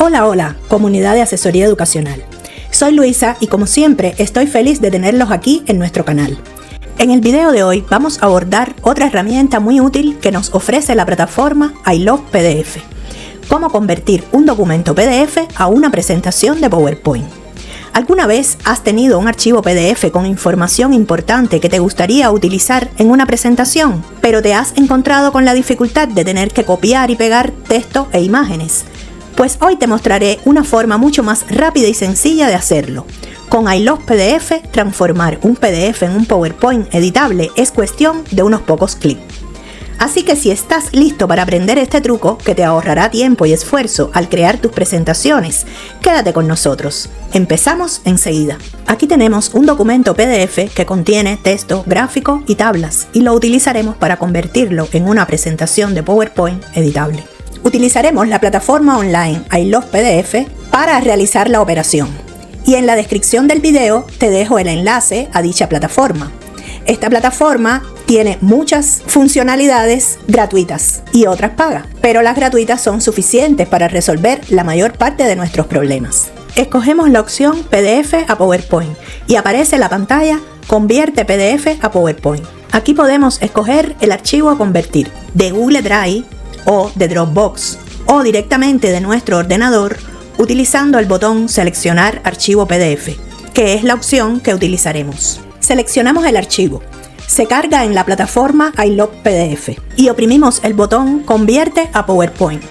Hola, comunidad de asesoría educacional. Soy Luisa y como siempre estoy feliz de tenerlos aquí en nuestro canal. En el video de hoy vamos a abordar otra herramienta muy útil que nos ofrece la plataforma I Love PDF. Cómo convertir un documento PDF a una presentación de PowerPoint. ¿Alguna vez has tenido un archivo PDF con información importante que te gustaría utilizar en una presentación, pero te has encontrado con la dificultad de tener que copiar y pegar texto e imágenes? Pues hoy te mostraré una forma mucho más rápida y sencilla de hacerlo. Con I Love PDF, transformar un PDF en un PowerPoint editable es cuestión de unos pocos clics. Así que si estás listo para aprender este truco que te ahorrará tiempo y esfuerzo al crear tus presentaciones, quédate con nosotros. Empezamos enseguida. Aquí tenemos un documento PDF que contiene texto, gráfico y tablas y lo utilizaremos para convertirlo en una presentación de PowerPoint editable. Utilizaremos la plataforma online I Love PDF para realizar la operación. Y en la descripción del video te dejo el enlace a dicha plataforma. Esta plataforma tiene muchas funcionalidades gratuitas y otras pagas, pero las gratuitas son suficientes para resolver la mayor parte de nuestros problemas. Escogemos la opción PDF a PowerPoint y aparece la pantalla Convierte PDF a PowerPoint. Aquí podemos escoger el archivo a convertir de Google Drive o de Dropbox o directamente de nuestro ordenador utilizando el botón Seleccionar archivo PDF, que es la opción que utilizaremos. Seleccionamos el archivo, se carga en la plataforma I Love PDF y oprimimos el botón Convierte a PowerPoint.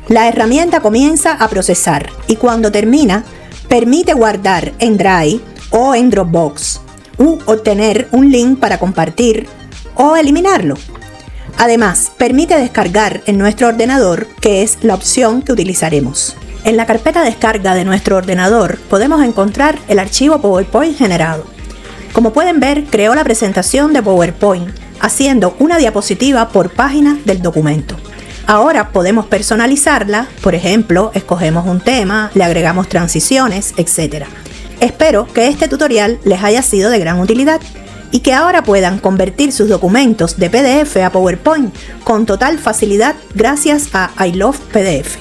La herramienta comienza a procesar y cuando termina, permite guardar en Drive o en Dropbox u obtener un link para compartir o eliminarlo. Además, permite descargar en nuestro ordenador, que es la opción que utilizaremos. En la carpeta descarga de nuestro ordenador podemos encontrar el archivo PowerPoint generado. Como pueden ver, creó la presentación de PowerPoint, haciendo una diapositiva por página del documento. Ahora podemos personalizarla, por ejemplo, escogemos un tema, le agregamos transiciones, etc. Espero que este tutorial les haya sido de gran utilidad y que ahora puedan convertir sus documentos de PDF a PowerPoint con total facilidad gracias a I Love PDF.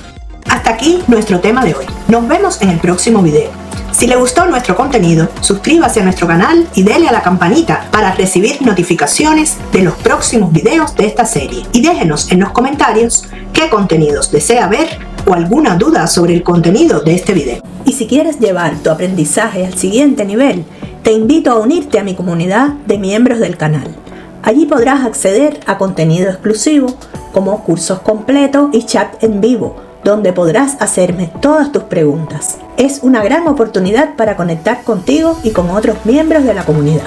Hasta aquí nuestro tema de hoy. Nos vemos en el próximo video. Si le gustó nuestro contenido, suscríbase a nuestro canal y dele a la campanita para recibir notificaciones de los próximos videos de esta serie. Y déjenos en los comentarios qué contenidos desea ver o alguna duda sobre el contenido de este video. Y si quieres llevar tu aprendizaje al siguiente nivel, te invito a unirte a mi comunidad de miembros del canal. Allí podrás acceder a contenido exclusivo como cursos completos y chat en vivo, donde podrás hacerme todas tus preguntas. Es una gran oportunidad para conectar contigo y con otros miembros de la comunidad.